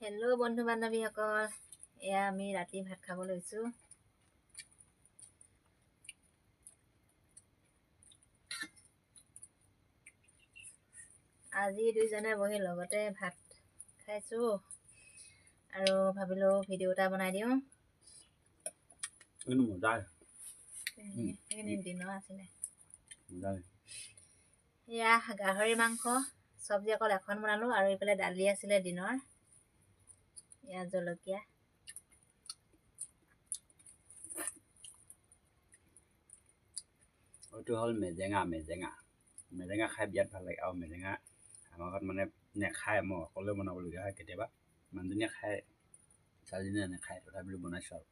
Hello' বন্ধু বান্ধৱীসকল, এয়া আমি ৰাতি ভাত খাব লৈছোঁ। আজি দুইজনে বহি লগতে ভাত খাইছোঁ আৰু ভাবিলোঁ ভিডিঅ' এটা বনাই দিওঁ। সেইখিনি দিনৰ আছিলে। এয়া গাহৰি মাংস চব্জি অকল এখন বনালোঁ আৰু এইফালে দালি আছিলে দিনৰ। এয়া জলকীয়া। এইটো হ'ল মেজেঙা মেজেঙা খাই বিৰাট ভাল লাগে আৰু মেজেঙা আমাৰ ঘৰত মানে নেখায়, মই অকলে বনাবলগীয়া হয় কেতিয়াবা। মানুহজনীয়ে খায়, ছোৱালীজনীয়ে নেখায়, তথাপিও বনাইছোঁ আৰু